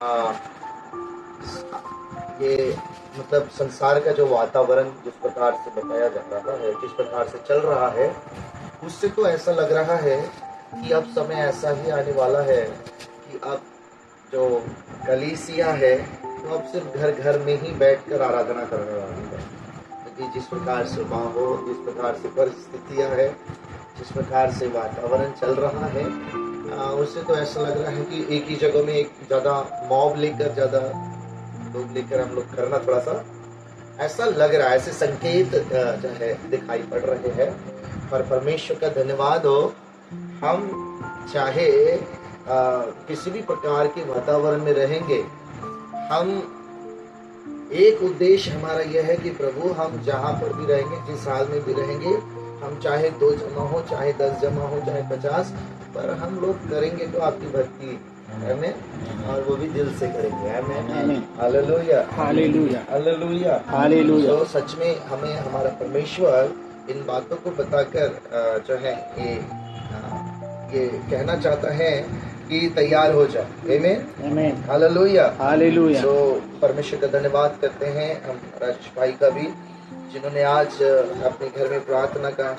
आ, ये मतलब संसार का जो वातावरण जिस प्रकार से बताया जा रहा है, जिस प्रकार से चल रहा है, उससे तो ऐसा लग रहा है कि अब समय ऐसा ही आने वाला है कि अब जो कलीसिया है वो अब सिर्फ घर घर में ही बैठकर आराधना करने वाली है। क्योंकि जिस प्रकार से माहौल, जिस प्रकार से परिस्थितियां है, जिस प्रकार से वातावरण चल रहा है, उससे तो ऐसा लग रहा है कि एक ही जगह में एक ज़्यादा मॉब लेकर, ज़्यादा लोग लेकर हम लोग करना थोड़ा सा ऐसा लग रहा है, ऐसे संकेत जो है दिखाई पड़ रहे हैं। पर परमेश्वर का धन्यवाद हो, हम चाहे किसी भी प्रकार के वातावरण में रहेंगे, हम एक उद्देश्य हमारा यह है कि प्रभु हम जहाँ पर भी रहेंगे, जिस हाल में भी रहेंगे, हम चाहे 2 जमा हो, चाहे 10 जमा हो, चाहे 50, पर हम लोग करेंगे तो आपकी भक्ति, आमीन, और वो भी दिल से करेंगे। आमीन, हालेलुया, हालेलुया, हालेलुया, हालेलुया। तो सच में हमें हमारा परमेश्वर इन बातों को बताकर जो है ये कहना चाहता है कि तैयार हो जाओ। आमीन, आमीन, हालेलुया, हालेलुया। तो परमेश्वर का धन्यवाद करते हैं हम राजेश भाई का भी, जिन्होंने आज अपने घर में प्रार्थना का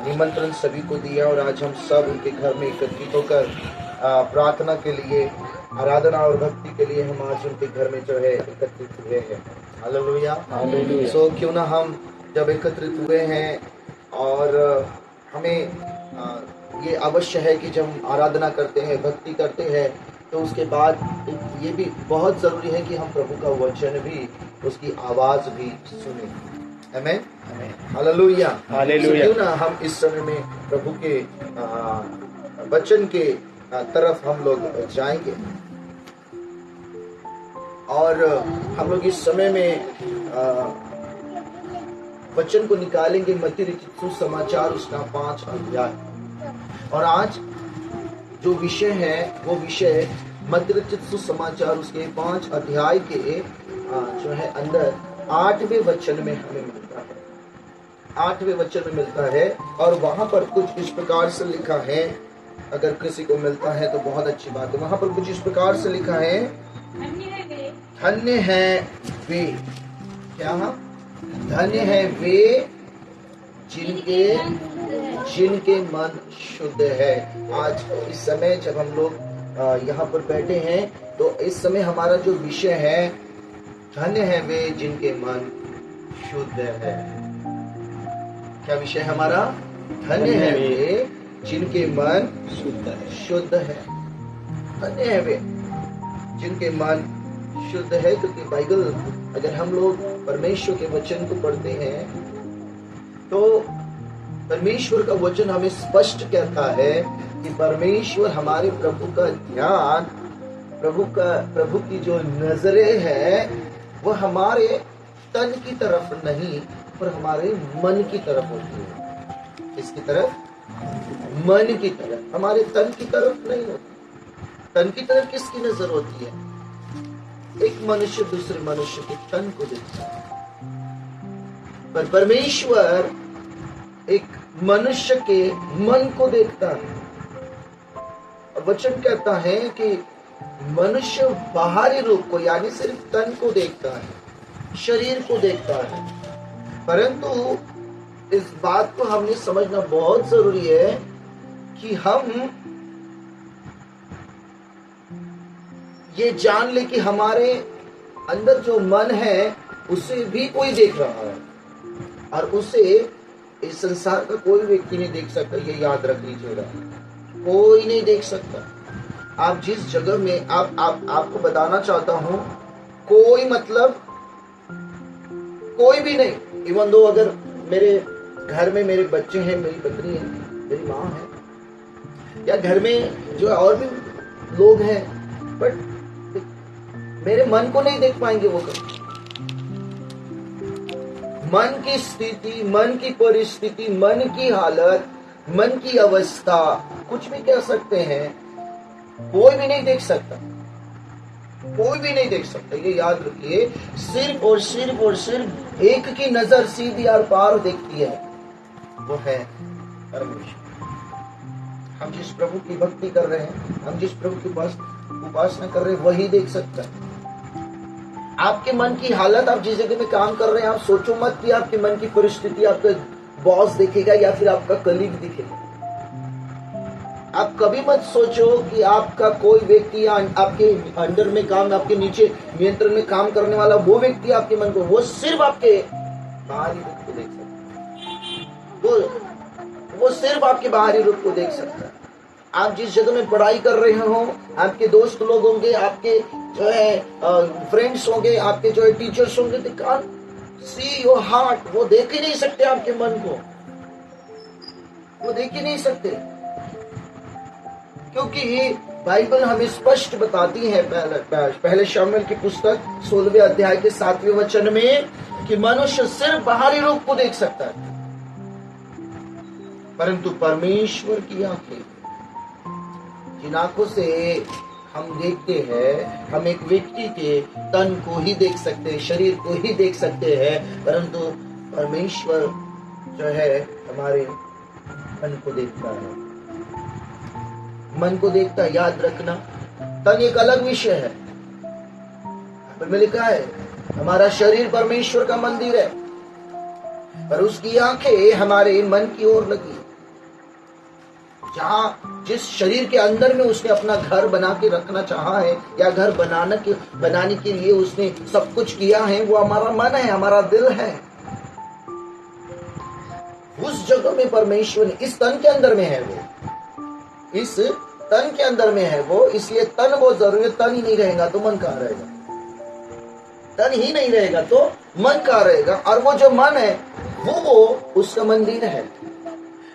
निमंत्रण सभी को दिया, और आज हम सब उनके घर में एकत्रित होकर प्रार्थना के लिए, आराधना और भक्ति के लिए हम आज उनके घर में जो है एकत्रित हुए हैं। Hallelujah, hallelujah. सो क्यों ना हम जब एकत्रित हुए हैं, और हमें ये अवश्य है कि जब हम आराधना करते हैं, भक्ति करते हैं, तो उसके बाद ये भी बहुत ज़रूरी है कि हम प्रभु का वचन भी, उसकी आवाज़ भी सुने। आमीन, हालेलुया, हालेलुया। क्यों ना हम इस समय में प्रभु के वचन के तरफ हम लोग जाएंगे, और हम लोग इस समय में वचन को निकालेंगे मत्ती लिखित सुसमाचार उसका 5 अध्याय। और आज जो विषय है वो विषय मत्ती लिखित सुसमाचार उसके 5 अध्याय के जो है अंदर 8वें वचन में हमें मिलता है। 8वें वचन में मिलता है, और वहां पर कुछ इस प्रकार से लिखा है, अगर किसी को मिलता है तो बहुत अच्छी बात है। वहां पर कुछ इस प्रकार से लिखा है, धन्य है वे, क्या, धन्य है वे जिनके मन शुद्ध है। आज इस समय जब हम लोग यहाँ पर बैठे हैं, तो इस समय हमारा जो विषय है, धन्य है वे जिनके मन शुद्ध है। क्या विषय हमारा? धन्य है वे जिनके मन शुद्ध है। धन्य है वे जिनके मन शुद्ध है, क्योंकि बाइबल, अगर हम लोग परमेश्वर के वचन को पढ़ते हैं, तो परमेश्वर का वचन हमें स्पष्ट कहता है कि परमेश्वर, हमारे प्रभु का ध्यान, प्रभु की जो नजरें है, वह हमारे तन की तरफ नहीं, पर हमारे मन की तरफ होती है। किसकी तरफ? मन की तरफ, हमारे तन की तरफ नहीं होती। तन की तरफ किसकी नजर होती है? एक मनुष्य दूसरे मनुष्य के तन को देखता है, पर परमेश्वर एक मनुष्य के मन को देखता है। और वचन कहता है कि मनुष्य बाहरी रूप को, यानी सिर्फ तन को देखता है, शरीर को देखता है, परंतु इस बात को हमने समझना बहुत जरूरी है कि हम ये जान ले कि हमारे अंदर जो मन है, उसे भी कोई देख रहा है, और उसे इस संसार का कोई व्यक्ति नहीं देख सकता। ये याद रख लीजिएगा, कोई नहीं देख सकता। आप जिस जगह में, आपको बताना चाहता हूं, कोई, मतलब कोई भी नहीं। इवन दो अगर मेरे घर में मेरे बच्चे हैं, मेरी पत्नी है, मेरी माँ है, या घर में जो और भी लोग हैं, बट मेरे मन को नहीं देख पाएंगे वो कभी। मन की स्थिति, मन की परिस्थिति, मन की हालत, मन की अवस्था, कुछ भी कह सकते हैं, कोई भी नहीं देख सकता, कोई भी नहीं देख सकता। ये याद रखिए, सिर्फ और सिर्फ और सिर्फ एक की नजर सीधी और पार देखती है, वो है परमेश्वर। हम जिस प्रभु की भक्ति कर रहे हैं, हम जिस प्रभु के पास उपासना कर रहे हैं वही देख सकता है। आपके मन की हालत, आप जिस जगह में काम कर रहे हैं, आप सोचो मत कि आपके मन की परिस्थिति आपका बॉस देखेगा या फिर आपका कलीग दिखेगा। आप कभी मत सोचो कि आपका कोई व्यक्ति या आपके अंडर में काम, आपके नीचे नियंत्रण में काम करने वाला वो व्यक्ति आपके मन को, वो सिर्फ आपके बाहरी रूप को देख सकता है। वो सिर्फ आपके बाहरी रूप को देख सकता है। आप जिस जगह में पढ़ाई कर रहे हो, आपके दोस्त लोग होंगे, आपके जो है फ्रेंड्स होंगे, आपके जो है टीचर्स होंगे, they can't see your heart. वो देख ही नहीं सकते आपके मन को, वो देख ही नहीं सकते, क्योंकि बाइबल हमें स्पष्ट बताती है पहले शमूएल की पुस्तक 16वें अध्याय के 7वें वचन में कि मनुष्य सिर्फ बाहरी रूप को देख सकता है, परंतु परमेश्वर की आंखें, जिन आंखों से हम देखते हैं, हम एक व्यक्ति के तन को ही देख सकते हैं, शरीर को ही देख सकते हैं, परंतु परमेश्वर जो है हमारे मन को देखता है, मन को देखता है। याद रखना, तन एक अलग विषय है। में लिखा है हमारा शरीर परमेश्वर का मंदिर है, पर उसकी आंखें हमारे मन की ओर लगी। जहां जिस शरीर के अंदर में उसने अपना घर बना के रखना चाहा है या घर बनाने के लिए उसने सब कुछ किया है, वो हमारा मन है, हमारा दिल है। उस जगह में परमेश्वर ने, इस तन के अंदर में है वो, इस तन के अंदर में है वो, इसलिए तन बहुत जरूरी है। तन ही नहीं रहेगा तो मन कहाँ रहेगा? तन ही नहीं रहेगा तो मन कहाँ रहेगा? और वो जो मन है वो उसका मंदिर है,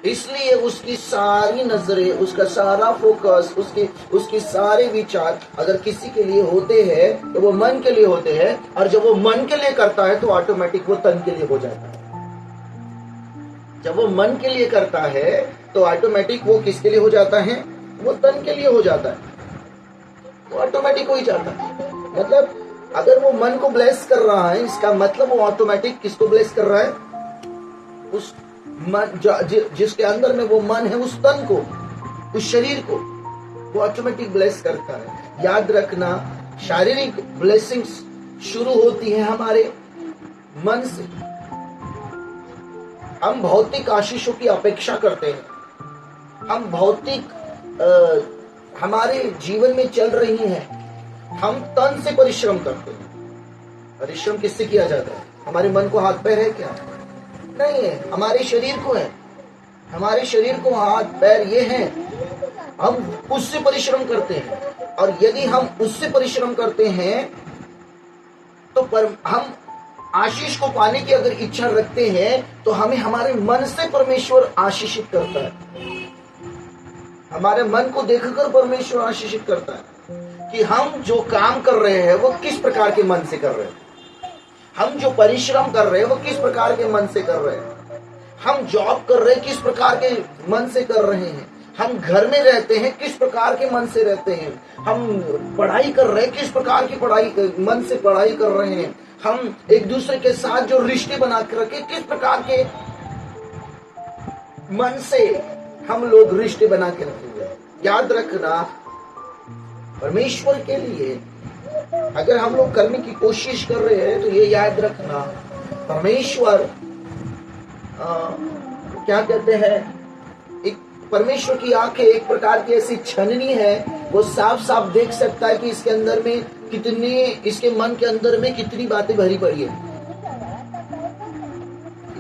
इसलिए उसकी सारी नजरें, उसका सारा फोकस, उसके सारे विचार अगर किसी के लिए होते हैं तो वो मन के लिए होते हैं, और जब वो मन के लिए करता है तो ऑटोमेटिक वो तन के लिए हो जाता है। जब वो मन के लिए करता है तो ऑटोमेटिक वो किसके लिए हो जाता है? वो तन के लिए हो जाता है, वो ऑटोमेटिक हो ही जाता है। मतलब अगर वो मन को ब्लेस कर रहा है, इसका मतलब वो ऑटोमेटिक किसको ब्लेस कर रहा है? उस मन जिसके अंदर में वो मन है, उस तन को, उस शरीर को वो ऑटोमेटिक ब्लेस करता है। याद रखना, शारीरिक ब्लेसिंग्स शुरू होती है हमारे मन से। हम भौतिक आशीषों की अपेक्षा करते हैं, हम भौतिक हमारे जीवन में चल रही है, हम तन से परिश्रम करते हैं। परिश्रम किससे किया जाता है? हमारे मन को हाथ पैर है क्या? नहीं है, हमारे शरीर को है। हमारे शरीर को हाथ पैर ये हैं, हम उससे परिश्रम करते हैं। और यदि हम उससे परिश्रम करते हैं तो हम आशीष को पाने की अगर इच्छा रखते हैं तो हमें हमारे मन से परमेश्वर आशीषित करता है। हमारे मन को देखकर परमेश्वर आशीषित करता है कि हम जो काम कर रहे हैं वो किस प्रकार के मन से कर रहे हैं, हम जो परिश्रम कर रहे हैं वो किस प्रकार के मन से कर रहे हैं, हम जॉब कर रहे हैं किस प्रकार के मन से कर रहे हैं, हम घर में रहते हैं किस प्रकार के मन से रहते हैं, हम पढ़ाई कर रहे हैं किस प्रकार की मन से पढ़ाई कर रहे हैं, हम एक दूसरे के साथ जो रिश्ते बना के रखे किस प्रकार के मन से हम लोग रिश्ते बना के रखेंगे। याद रखना, परमेश्वर के लिए अगर हम लोग करने की कोशिश कर रहे हैं तो ये याद रखना, परमेश्वर क्या कहते हैं, एक परमेश्वर की आंखें एक प्रकार की ऐसी छननी है, वो साफ साफ देख सकता है कि इसके अंदर में कितनी, इसके मन के अंदर में कितनी बातें भरी पड़ी है।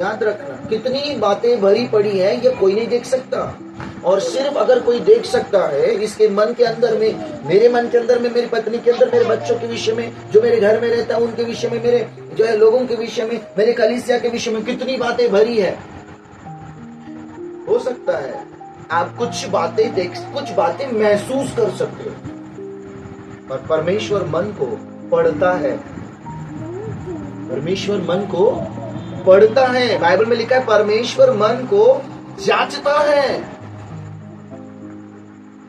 याद रखना, कितनी बातें भरी पड़ी है ये कोई नहीं देख सकता। और सिर्फ अगर कोई देख सकता है इसके मन के अंदर में, मेरे मन के अंदर में, मेरी पत्नी के अंदर, मेरे बच्चों के विषय में, जो मेरे घर में रहता है उनके विषय में, मेरे जो है लोगों के विषय में, मेरे कलीसिया के विषय में कितनी बातें भरी है। हो सकता है आप कुछ बातें महसूस कर सकते हो, पर परमेश्वर मन को पढ़ता है। परमेश्वर मन को पढ़ता है। बाइबल में लिखा है परमेश्वर मन को जांचता है।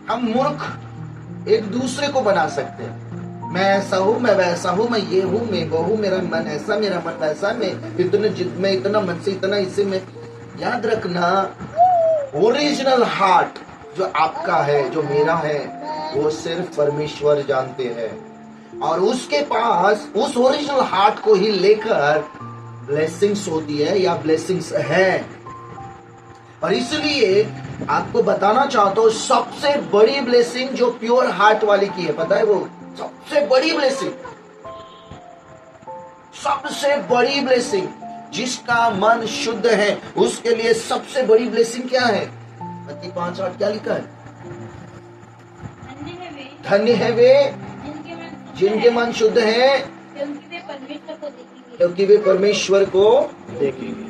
हम मूर्ख एक दूसरे को बना सकते हैं, मैं ऐसा हूं, मैं वैसा हूं, मैं ये हूं, मैं वो हूं, मेरा मन ऐसा, मेरा मन वैसा, मैं इतना मन से इतना इससे मैं। याद रखना, ओरिजिनल हार्ट जो आपका है, जो मेरा है, वो सिर्फ परमेश्वर जानते हैं, और उसके पास उस ओरिजिनल हार्ट को ही लेकर ब्लेसिंग्स होती है या ब्लेसिंग्स है। और इसलिए आपको बताना चाहता हूं, सबसे बड़ी ब्लेसिंग जो प्योर हार्ट वाले की है, पता है वो सबसे बड़ी ब्लेसिंग, सबसे बड़ी ब्लेसिंग, जिसका मन शुद्ध है उसके लिए सबसे बड़ी ब्लेसिंग क्या है? मत्ती 5:8 क्या लिखा है? धन्य है वे जिनके मन शुद्ध है, क्योंकि वे परमेश्वर को देखेंगे।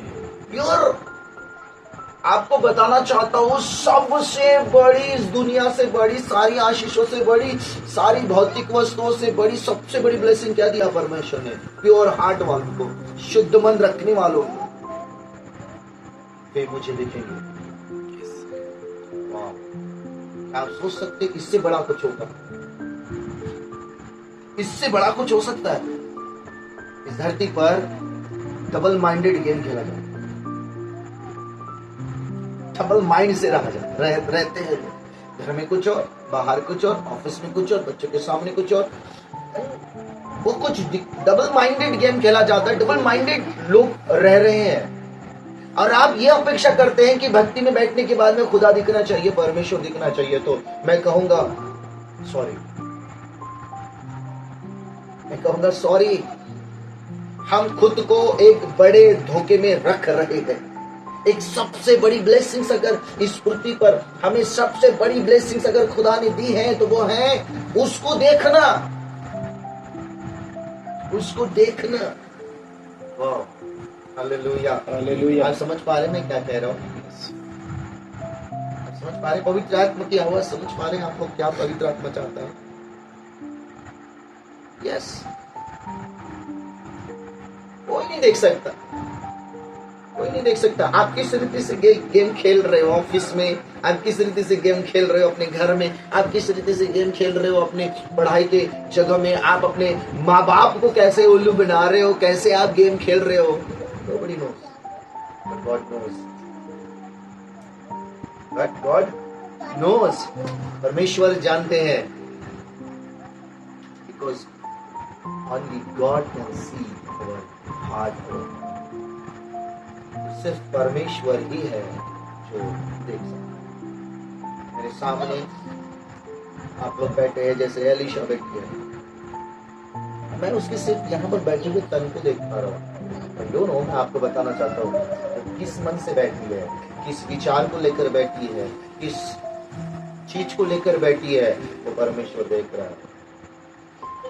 प्योर। आपको बताना चाहता हूं, सबसे बड़ी, इस दुनिया से बड़ी, सारी आशीषों से बड़ी, सारी भौतिक वस्तुओं से बड़ी, सबसे बड़ी ब्लेसिंग क्या दिया परमेश्वर ने? प्योर हार्ट वालों को, शुद्ध मन रखने वालों को, वे मुझे देखेंगे। वाह! आप सोच सकते इससे बड़ा कुछ होगा? इससे बड़ा कुछ हो सकता है? इस धरती पर डबल माइंडेड गेम खेला जाए, डबल माइंड से रहते हैं। घर में कुछ और, बाहर कुछ और, ऑफिस में कुछ और, बच्चों के सामने कुछ और, वो कुछ डबल माइंडेड गेम खेला जाता है। डबल माइंडेड लोग रह रहे हैं, और आप ये अपेक्षा करते हैं कि भक्ति में बैठने के बाद में खुदा दिखना चाहिए, परमेश्वर दिखना चाहिए। तो मैं कहूंगा सॉरी, हम खुद को एक बड़े धोखे में रख रहे हैं। एक सबसे बड़ी ब्लेसिंग्स अगर इस पृथ्वी पर हमें सबसे बड़ी ब्लेसिंग्स अगर खुदा ने दी है, तो वो है उसको देखना, उसको देखना। वाह, हालेलुया, हालेलुया। आप समझ पा रहे मैं क्या कह रहा हूँ? आप समझ पा रहे पवित्र आत्मा की आवाज समझ पा रहे हैं आप लोग क्या पवित्र आत्मा चाहता है? यस, कोई नहीं देख सकता, कोई नहीं देख सकता। आप किस रीति से गेम खेल रहे हो ऑफिस में, आप किस रीति से गेम खेल रहे हो अपने घर में, आप किस रीति से गेम खेल रहे हो अपने पढ़ाई के जगह में, आप अपने माँ बाप को कैसे उल्लू बना रहे हो, कैसे आप गेम खेल रहे हो, nobody knows, but God knows, but God knows, परमेश्वर जानते हैं, because only God can see our heart. सिर्फ परमेश्वर ही है जो देख सकता है। मेरे सामने आप लोग बैठे हैं, जैसे एलिशा बैठी है, मैं उसके सिर्फ यहाँ पर बैठे हुए तन को देख पा रहा हूँ। मैं आपको बताना चाहता हूँ तो किस मन से बैठी है, किस विचार को लेकर बैठी है, किस चीज को लेकर बैठी है, वो परमेश्वर देख रहा है।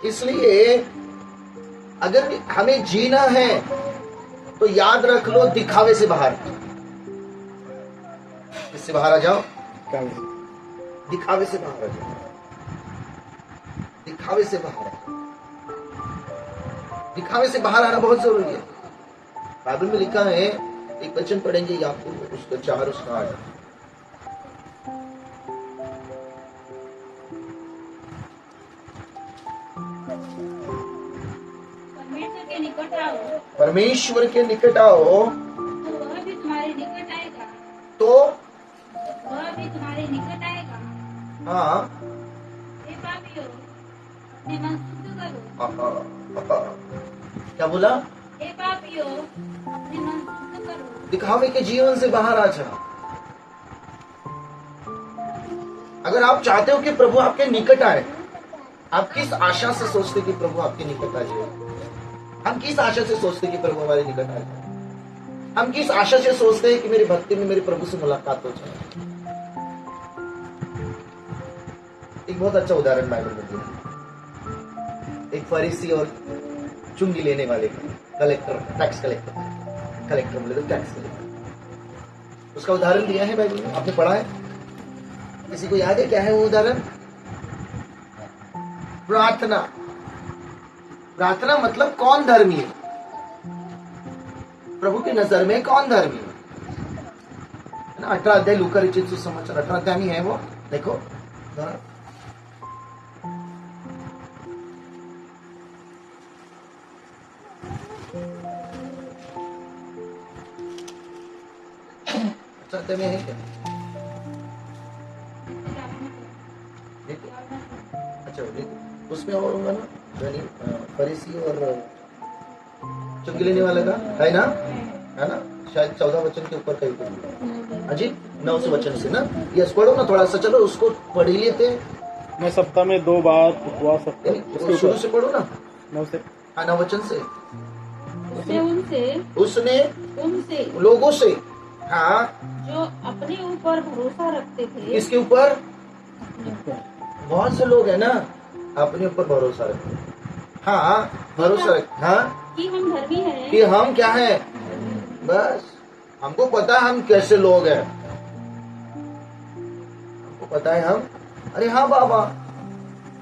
इसलिए अगर हमें जीना है तो याद रख लो, दिखावे से बाहर, इससे बाहर आ जाओ, दिखावे से बाहर आ जाओ, दिखावे से बाहर, दिखावे से बाहर आना बहुत जरूरी है। बाइबल में लिखा है, एक वचन पढ़ेंगे याकूब उसका 4 उसका 8, परमेश्वर के निकट आओ तो वह भी तुम्हारे निकट आएगा, तो वह भी तुम्हारे निकट आएगा। हाँ, हे पापियों, अपने मन शुद्ध करो। क्या बोला? हे पापियों, अपने मन शुद्ध करो। दिखावे के जीवन से बाहर आ जा। अगर आप चाहते हो कि प्रभु आपके निकट आए, आप किस आशा से सोचते कि प्रभु आपके निकट आ जाए? हम किस आशा से सोचते कि प्रभु हमारे निकट आ जाए? हम किस आशा से सोचते हैं कि मेरी भक्ति में मेरे प्रभु से मुलाकात हो जाए? एक बहुत अच्छा उदाहरण बाइबल में दिया, एक फरीसी और चुंगी लेने वाले कलेक्टर, टैक्स कलेक्टर बोले तो टैक्स कलेक्टर, उसका उदाहरण दिया है बाइबल में, आपने पढ़ा है? किसी को याद है क्या है वो उदाहरण? प्रार्थना। प्रार्थना मतलब कौन धर्मी है? प्रभु की नजर में कौन धर्मी है ना? 18 अध्याय लूका रचित सुसमाचार 18 अध्याय में है वो, देखो जरा। अच्छा अध्याय में है क्या? देखो उसमें और होगा ना धनी फरीसी और चुंगी लेने वाले का है ना शायद 14 वचन के ऊपर कहीं पर हाँ जी 9 वचन से ना यस पढ़ो ना थोड़ा सा चलो उसको पढ़ ही लेते हैं मैं सप्ताह में 2 बार उपवास रखता हूँ। यानी शुरू से पढ़ो ना 9 से हाँ 9 वचन से उसने उनसे लोगों से हाँ जो अपने ऊपर भरोसा रखते थे किसके ऊपर बहुत से लोग है ना अपने ऊपर भरोसा रखते हैं हाँ भरोसा रख हाँ कि हम धर्मी हैं कि हम क्या है बस हमको पता है हम कैसे लोग हैं हमको पता है हम अरे हाँ बाबा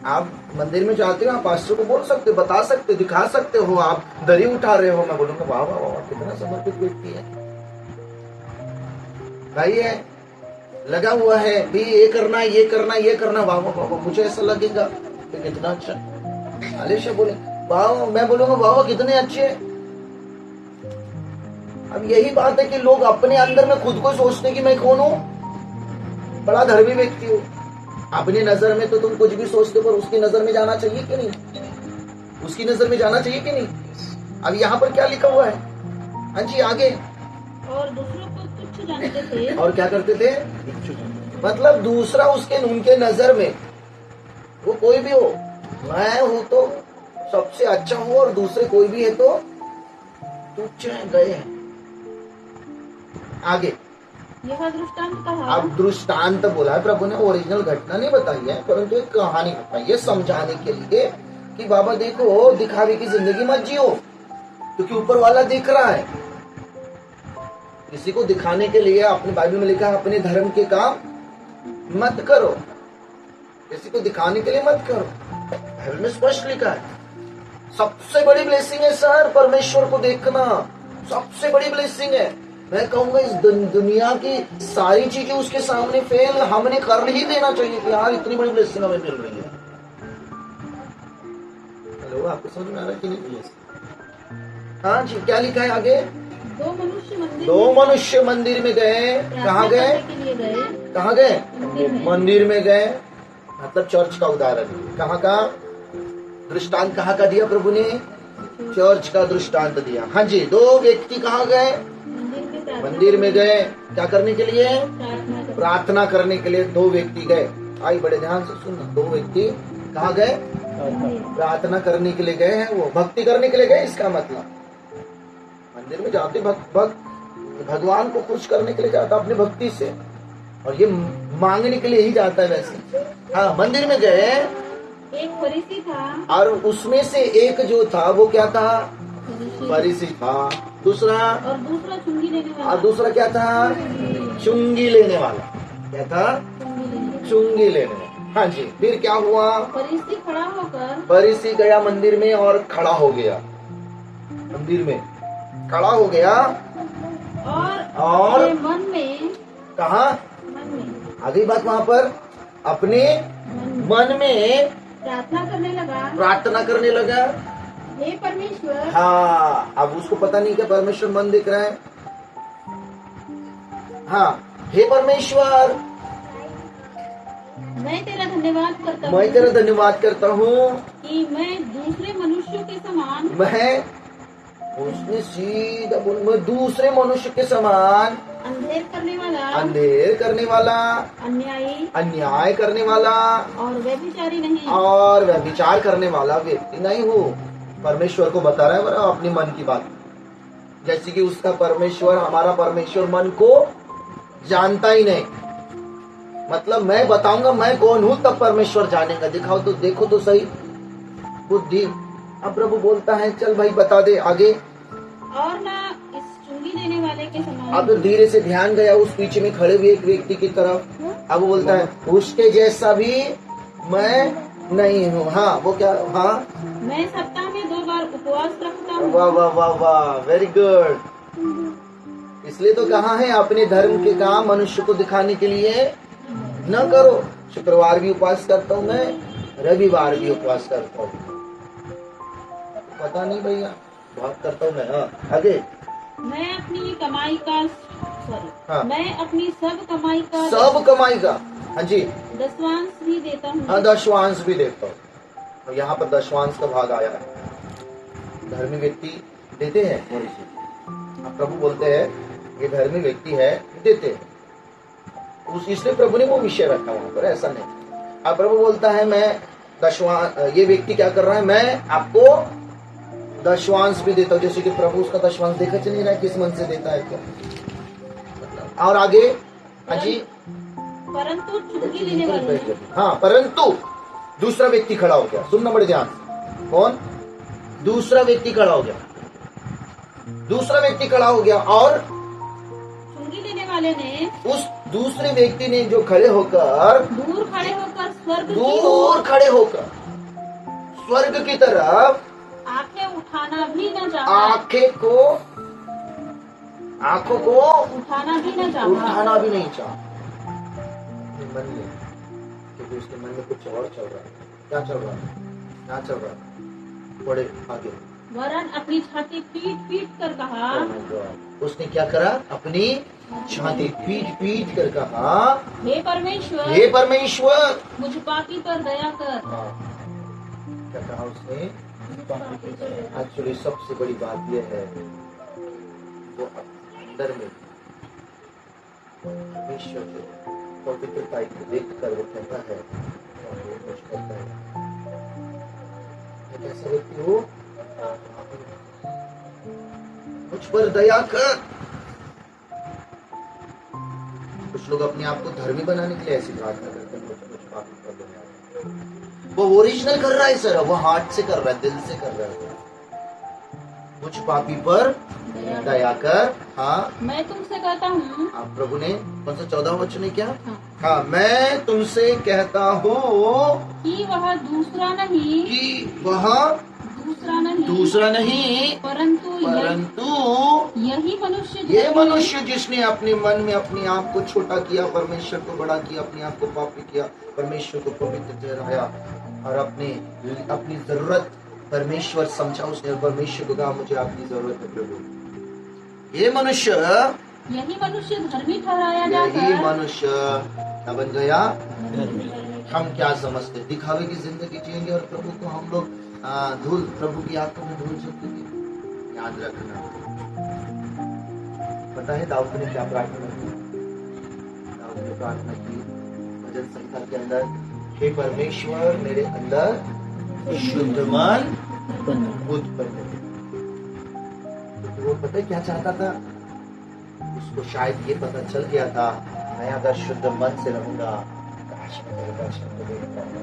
आप मंदिर में जाते हो आप पास्टर को बोल सकते बता सकते दिखा सकते हो आप दरी उठा रहे हो मैं बोलूंगा वाह वाह वाह कितना समर्पित व्यक्ति है भाई है लगा हुआ है भी ये करना वाह वाह वाह मुझे ऐसा लगेगा कि कितना अच्छा आलेश बोले वाह मैं बोलूंगा वाह कितने अच्छे हैं। अब यही बात है कि लोग अपने अंदर में खुद को सोचते कि मैं कौन हूं बड़ा धर्मी व्यक्ति हूं अपनी नजर में तो तुम कुछ भी सोचते पर उसकी नजर में जाना चाहिए कि नहीं उसकी नजर में जाना चाहिए कि नहीं अब यहाँ पर क्या लिखा हुआ है हाँ जी आगे और दूसरों को तुच्छ जानते थे और क्या करते थे मतलब दूसरा उसके उनके नजर में वो कोई भी हो मैं हूं तो सबसे अच्छा हूं और दूसरे कोई भी है तो तुच्छ है गए हैं आगे यह दृष्टांत कहा अब दृष्टांत बोला है प्रभु ने ओरिजिनल घटना नहीं बताई है परंतु एक कहानी बताई है समझाने के लिए कि बाबा देखो दिखावे की जिंदगी मत जियो क्योंकि ऊपर वाला दिख रहा है किसी को दिखाने के लिए अपने बाइबल में लिखा है अपने धर्म के काम मत करो किसी को दिखाने के लिए मत करो बाइबल में स्पष्ट लिखा है सबसे बड़ी ब्लेसिंग है सर परमेश्वर को देखना सबसे बड़ी ब्लेसिंग है मैं कहूंगा इस दुनिया की सारी चीजें उसके सामने फेल हमने कर ही देना चाहिए कि यार इतनी बड़ी ब्लेसिंग हमें मिल रही है हेलो आपको समझ में आ रहा है कि नहीं हाँ जी क्या लिखा है आगे दो मनुष्य मंदिर में गए कहाँ गए कहाँ गए मंदिर में गए मतलब चर्च का उदाहरण कहाँ का दृष्टांत कहाँ का दिया प्रभु ने चर्च का दृष्टांत दिया हाँ जी दो व्यक्ति कहाँ गए मंदिर में गए क्या करने के लिए प्रार्थना करने के लिए दो व्यक्ति गए आई बड़े ध्यान से सुनना दो व्यक्ति कहाँ गए प्रार्थना करने के लिए गए हैं वो भक्ति करने के लिए गए इसका मतलब मंदिर में जाते भगवान को खुश करने के लिए जाता अपनी भक्ति से और ये मांगने के लिए ही जाता है वैसे हाँ मंदिर में गए एक फरीसी था और उसमें से एक जो था वो क्या था फरीसी था दूसरा चुंगी लेने वाला और दूसरा क्या था चुंगी लेने वाला क्या था चुंगी लेने वाला हाँ जी फिर क्या हुआ फरीसी खड़ा होकर फरीसी गया मंदिर में और खड़ा हो गया मंदिर में खड़ा हो गया और मन में कहा आ गई बात वहाँ पर अपने मन में प्रार्थना करने लगा हे परमेश्वर हाँ अब उसको पता नहीं क्या परमेश्वर मन दिख रहा है हाँ हे परमेश्वर मैं तेरा धन्यवाद करता हूँ कि मैं दूसरे मनुष्यों के समान उसने सीधा बोल मैं दूसरे मनुष्य के समान अंधेर करने वाला अन्याय करने वाला और व्यभिचार करने वाला व्यक्ति नहीं हो परमेश्वर को बता रहा है बरा अपनी मन की बात जैसे कि उसका परमेश्वर हमारा परमेश्वर मन को जानता ही नहीं मतलब मैं बताऊंगा मैं कौन हूँ तब परमेश्वर जानेगा दिखाओ तो देखो तो सही बुद्धि अब प्रभु बोलता है चल भाई बता दे आगे और ना इस चुंगी लेने वाले के समान अब धीरे से ध्यान गया उस पीछे में खड़े हुए एक व्यक्ति की तरफ अब बोलता है उसके जैसा भी मैं नहीं हूँ हाँ वो क्या हाँ मैं सप्ताह में 2 बार उपवास रखता हूँ वाह वाह वाह वाह वेरी गुड इसलिए तो कहा है अपने धर्म के काम मनुष्य को दिखाने के लिए न करो शुक्रवार भी उपवास करता हूँ मैं रविवार भी उपवास करता हूँ पता नहीं भैया बहुत करता हूँ मैं हाँ आगे मैं अपनी कमाई का हाँ। मैं अपनी सब कमाई का हाँ जी दशवांश भी देता हूँ हाँ दशवांश भी देता हूँ और यहाँ पर दशवांश का भाग आया है। धर्मी व्यक्ति देते हैं थोड़ी सी, अब प्रभु बोलते हैं ये धर्मी व्यक्ति है, देते हैं, इसलिए प्रभु ने वो विषय रखा वहां पर, ऐसा नहीं। अब प्रभु बोलता है मैं ये व्यक्ति क्या कर रहा है, मैं आपको दशवांश भी देता हूं, जैसे कि प्रभु उसका दशवांश देखा चल नहीं रहा है किस मन से देता है तो। और आगे जी, परंतु चुंगी लेने वाले ने हाँ, परंतु दूसरा व्यक्ति खड़ा हो गया, सुनना बड़े ध्यान से, कौन? दूसरा व्यक्ति खड़ा हो गया, दूसरा व्यक्ति खड़ा हो गया, और चुंगी लेने वाले ने उस दूसरे व्यक्ति ने जो खड़े होकर दूर खड़े होकर दूर खड़े होकर स्वर्ग की तरफ आंखें उठाना भी न चाहा, आंखों को उठाना भी न चाहा, उठाना भी नहीं चाहा अपने मन में, क्योंकि उसके मन में कुछ और चल रहा है। क्या चल रहा है? क्या चल रहा है? बड़े आगे, वरन अपनी छाती पीट पीट कर कहा, उसने क्या करा? अपनी छाती पीट पीट कर कहा, हे परमेश्वर, हे परमेश्वर, मुझ पापी पर दया कर। क्या कहा उसने? एक्चुअली सबसे बड़ी बात यह है, वो अंदर में परमेश्वर जो पवित्रता को देख कर वो कहता है, और वो कुछ कहता है, कैसा व्यक्ति हो, मुझ पर दया कर। कुछ लोग अपने आप को धर्मी बनाने के लिए ऐसी प्रार्थना करते हैं, कुछ पापी पर दया कर। वो ओरिजिनल कर रहा है सर, वो हार्ट से कर रहा है, दिल से कर रहा है, कुछ पापी पर दया कर। हाँ, मैं तुमसे कहता हूँ, आप प्रभु ने कौन सा 14वां वचन है क्या? हाँ, हाँ, मैं तुमसे कहता हूँ कि वह दूसरा नहीं, कि वह दूसरा नहीं, परंतु यही मनुष्य ये मनुष्य जिसने अपने मन में अपने आप को छोटा किया, परमेश्वर को बड़ा किया, अपने आप को पापी किया, परमेश्वर को पवित्र ठहराया, और अपनी जरूरत परमेश्वर समझा उसने, और परमेश्वर को कहा मुझे आपकी जरूरत है प्रभु। यही मनुष्य धर्मी ठहराया जाकर, यही मनुष्य क्या बन गया? हम क्या समझते, दिखावे की जिंदगी जिएंगे और प्रभु को हम लोग धूल, प्रभु की आंखों में धूल झोंकेंगे। याद रखना, पता है दाऊद ने क्या प्रार्थना की? दाऊद ने प्रार्थना की भजन संहिता के अंदर, हे परमेश्वर मेरे अंदर शुद्ध मन उत्पन्न। वो पता है क्या चाहता था? उसको शायद ये पता चल गया था, मैं अगर शुद्ध मन से रहूंगा, काश मैं तेरे दर्शन को देख पाऊंगा,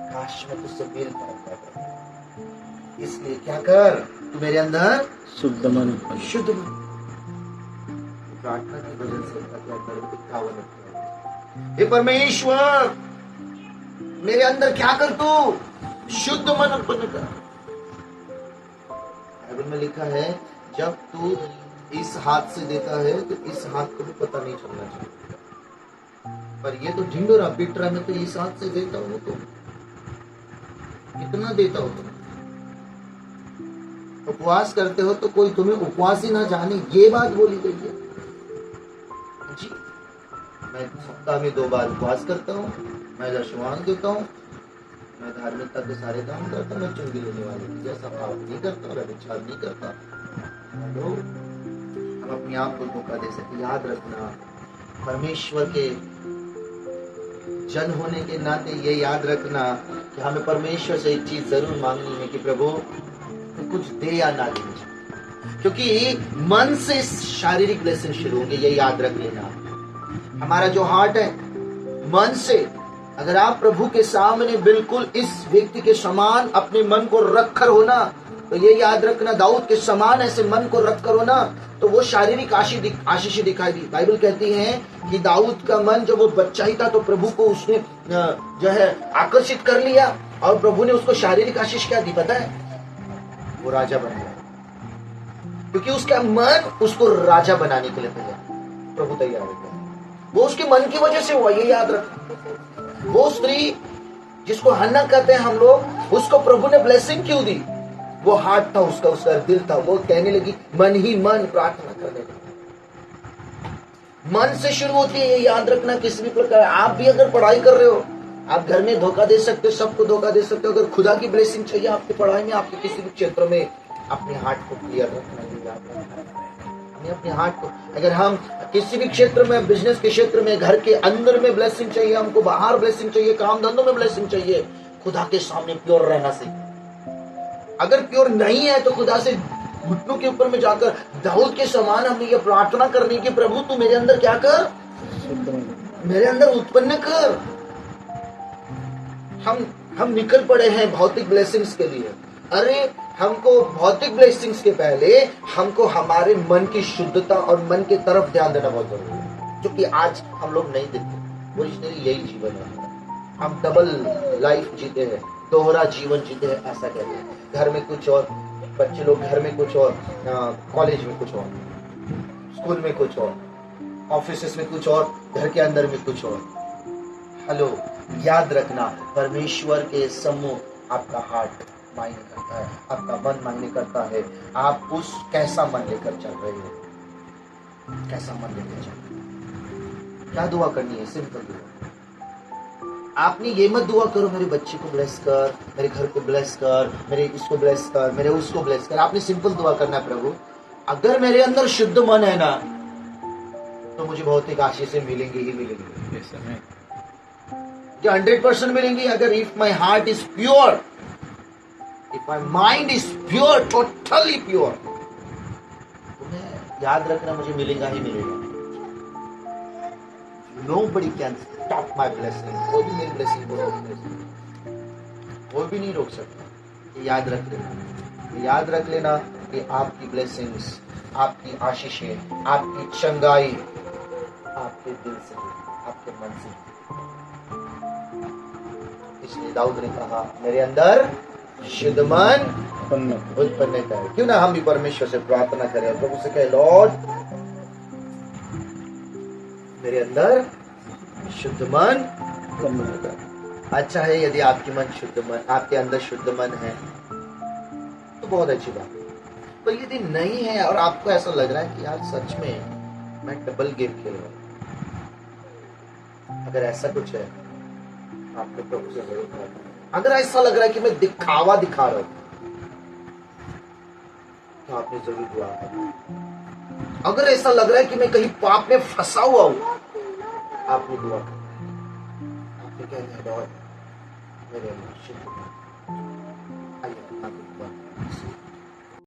काश मैं तुझसे मिल पाऊंगा। इसलिए क्या कर, तू मेरे अंदर शुद्ध मन, प्रार्थना की भजन संहिता के अंदर 51। हे परमेश्वर मेरे अंदर क्या कर, तू शुद्ध मन उत्पन्न कर। बाइबल में लिखा है जब तू इस हाथ से देता है तो इस हाथ को भी पता नहीं चलना चाहिए, पर ये तो ढिंडोरा पीट रहा, मैं तो इस हाथ से देता हूँ, तो कितना देता हो तुम? उपवास करते हो तो कोई तुम्हें उपवास ही ना जाने, ये बात बोली गई है जी। मैं सप्ताह में 2 बार उपवास करता हूँ, मैं दशवांश देता हूँ, मैं धार्मिकता के सारे काम करता हूँ, मैं चुंगी लेने वाले की जैसा पाप नहीं करता, व्यभिचार नहीं करता। हम अपने आप को धोखा दे सकते। याद रखना, परमेश्वर के जन होने के नाते ये याद रखना कि हमें परमेश्वर से एक चीज जरूर मांगनी है कि प्रभु तो कुछ दे या ना दे, क्योंकि मन से शारीरिक ब्लेसिंग शुरू होंगे, ये याद रख लेना। हमारा जो हार्ट है, मन से अगर आप प्रभु के सामने बिल्कुल इस व्यक्ति के समान अपने मन को रखकर होना, तो ये याद रखना, दाऊद के समान ऐसे मन को रखकर होना, तो वो शारीरिक आशीष दिखाई दी। बाइबल कहती है कि दाऊद का मन जब वो बच्चा ही था तो प्रभु को उसने जो है आकर्षित कर लिया, और प्रभु ने उसको शारीरिक आशीष क्या दी पता है? वो राजा बन गया, क्योंकि उसका मन उसको राजा बनाने के लिए तैयार, प्रभु तैयार हो गया। वो उसके मन की वजह से हुआ, ये याद रखना। वो स्त्री जिसको हन्ना कहते हैं हम लोग, उसको प्रभु ने ब्लेसिंग क्यों दी? वो हार्ट था उसका दिल था, वो कहने लगी मन ही मन प्रार्थना करने लगी। मन से शुरू होती है, ये याद रखना। किसी भी प्रकार आप भी अगर पढ़ाई कर रहे हो, आप घर में धोखा दे सकते हो, सबको धोखा दे सकते हो। अगर खुदा की ब्लेसिंग चाहिए आपकी पढ़ाई में, आपके किसी भी क्षेत्र में, अपने हार्ट को क्लियर रखना है, याद रखना है। अपने हार्ट को, अगर हम किसी भी क्षेत्र में, बिजनेस के क्षेत्र में, घर के अंदर में ब्लेसिंग चाहिए हमको, बाहर ब्लेसिंग चाहिए, काम धंधों में ब्लेसिंग चाहिए, खुदा के सामने प्योर रहना सीखिए। अगर प्योर नहीं है तो खुदा से घुटनों के ऊपर में जाकर दाऊद के समान हमें यह प्रार्थना करनी कि प्रभु तू मेरे अंदर क्या कर, मेरे अंदर उत्पन्न कर। हम निकल पड़े हैं भौतिक ब्लेसिंग्स के लिए। अरे हमको भौतिक ब्लेसिंग्स के पहले हमको हमारे मन की शुद्धता और मन की तरफ ध्यान देना बहुत जरूरी है, जो कि आज हम लोग नहीं देते। ओरिजिनली यही जीवन है, हम डबल लाइफ जीते हैं, दोहरा जीवन जीते हैं, ऐसा कहते हैं। घर में कुछ और, बच्चे लोग घर में कुछ और, कॉलेज में कुछ और, स्कूल में कुछ और, ऑफिस में कुछ और, घर के अंदर में कुछ और। हेलो, याद रखना, परमेश्वर के सम्मुख आपका हार्ट मायने करता है, आपका मन मायने करता है। आप उस कैसा मन लेकर चल रहे हो, कैसा मन लेकर चल रहे हो। क्या दुआ करनी है? सिंपल दुआ। आपने ये मत दुआ करो मेरे बच्चे को ब्लेस कर, मेरे घर को ब्लेस कर, मेरे इसको ब्लेस कर, मेरे उसको ब्लेस कर। आपने सिंपल दुआ करना है, प्रभु अगर मेरे अंदर शुद्ध मन है ना, तो मुझे भौतिक आशीषें मिलेंगी ही मिलेंगी, जो 100% मिलेंगी। अगर if my heart is pure, if my mind is pure, totally pure, तुम्हें याद रखना मुझे मिलेगा ही मिलेगा। Nobody can stop my blessing. कोई भी मेरी ब्लेसिंग को रोक नहीं सकता, कोई भी नहीं रोक सकता। याद रख लेना, याद रख लेना कि आपकी ब्लेसिंग्स, आपकी आशीषें, आपकी चंगाई आपके दिल से, आपके मन से। इसलिए दाऊद ने कहा मेरे अंदर शुद्ध मन उत्पन्न कर। क्यों ना हम भी परमेश्वर से प्रार्थना करें, प्रभु से कहे, लॉर्ड मेरे अंदर शुद्ध मन उत्पन्न कर। अच्छा है यदि आपकी मन शुद्ध मन, आपके अंदर शुद्ध मन है तो बहुत अच्छी बात है। पर यदि नहीं है और आपको ऐसा लग रहा है कि यार सच में मैं डबल गेम खेल रहा हूं, अगर ऐसा कुछ है आपको प्रभु से जरूर प्रार्थना। अगर ऐसा लग रहा है कि मैं दिखावा दिखा रहा हूं, तो आपने जरूर दुआ करना। अगर ऐसा लग रहा है कि मैं कहीं पाप में फंसा हुआ हूं, आपने दुआ करना। आपने कहना है, लॉर्ड मेरे अंदर शुद्ध मन। आइए